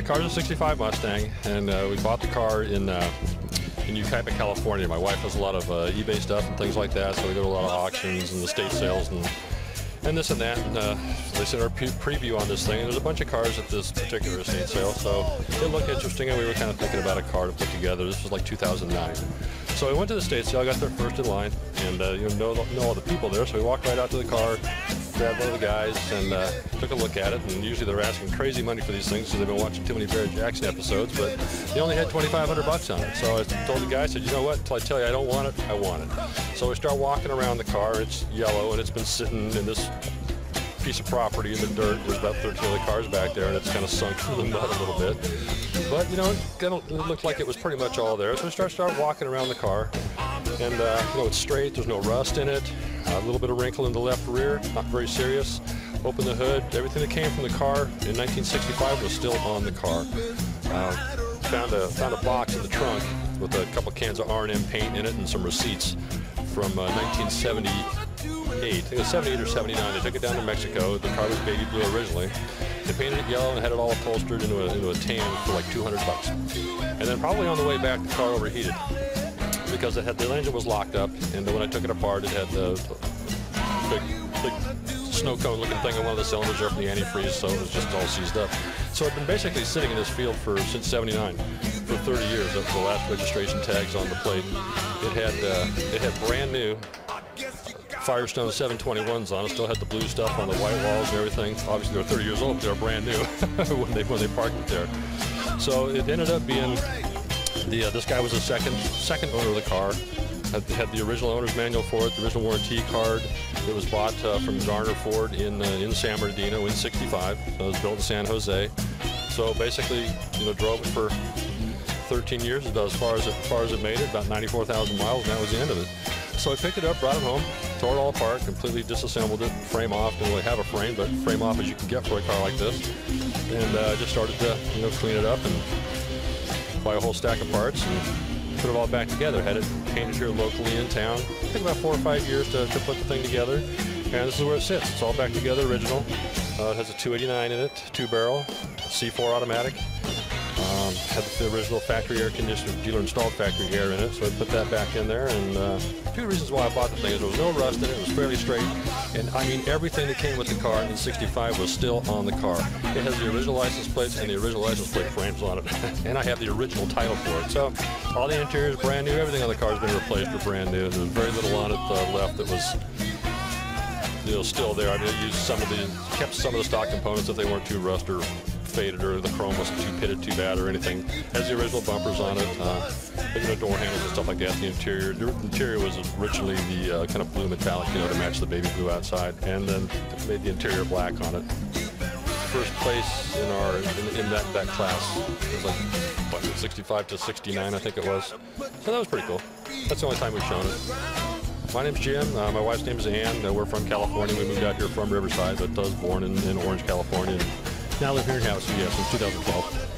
car's a 65 Mustang, and we bought the car in Yucaipa, California. My wife does a lot of eBay stuff and things like that, so we go to a lot of auctions and estate sales and this and that. And they sent our preview on this thing, and there's a bunch of cars at this particular estate sale, so it looked interesting, and we were kind of thinking about a car to put together. This was like 2009. So we went to the estate sale, got there first in line, and you know all the people there, so we walked right out to the car, grabbed one of the guys, and took a look at it. And usually they're asking crazy money for these things because they've been watching too many Barry Jackson episodes, but they only had $2,500 on it. So I told the guy, I said, you know what, until I tell you I don't want it, I want it. So we start walking around the car. It's yellow, and it's been sitting in this piece of property in the dirt. There's about 13 other cars back there, and it's kind of sunk through the mud a little bit. But, you know, it looked like it was pretty much all there. So we start walking around the car, and, you know, it's straight. There's no rust in it. A little bit of wrinkle in the left rear, not very serious. Open the hood. Everything that came from the car in 1965 was still on the car. Found a box in the trunk with a couple cans of R&M paint in it and some receipts from 1978. I think it was 78 or 79. They took it down to Mexico. The car was baby blue originally. They painted it yellow and had it all upholstered into a tan for like $200. And then probably on the way back, the car overheated because the engine was locked up, and then when I took it apart, it had the big snow cone looking thing on one of the cylinders there from the antifreeze, so it was just all seized up. So I've been basically sitting in this field since '79 for 30 years. Up to the last registration tags on the plate. It had brand new Firestone 721s on it. Still had the blue stuff on the white walls and everything. Obviously they were 30 years old, but they were brand new when they parked it there. So it ended up being this guy was the second owner of the car. Had the original owner's manual for it, the original warranty card. It was bought from Garner Ford in San Bernardino in '65. So it was built in San Jose. So basically, you know, drove it for 13 years, about as far as it made it, about 94,000 miles, and that was the end of it. So I picked it up, brought it home, tore it all apart, completely disassembled it, frame off. Didn't really have a frame, but frame off as you can get for a car like this, and just started to clean it up and buy a whole stack of parts and put it all back together. Had it painted here locally in town. It took about 4 or 5 years to put the thing together, and this is where it sits. It's all back together, original. It has a 289 in it, 2-barrel, C4 automatic. Had the original factory air conditioner, dealer installed factory air in it, so I put that back in there. And two reasons why I bought the thing is there was no rust in it, it was fairly straight, and I mean everything that came with the car in '65 was still on the car. It has the original license plates and the original license plate frames on it, and I have the original title for it. So all the interior is brand new, everything on the car has been replaced or brand new. There's very little on it left that was still there. I mean, I kept some of the stock components if they weren't too rust or faded or the chrome wasn't too pitted too bad or anything. Has the original bumpers on it, door handles and stuff like that. The interior was originally the kind of blue metallic, to match the baby blue outside, and then made the interior black on it. First place in that class. It was like 65 to 69, I think it was. So that was pretty cool. That's the only time we've shown it. My name's Jim. My wife's name is Ann. We're from California. We moved out here from Riverside, but I was born in Orange, California. And now live here in Havasu, since 2012.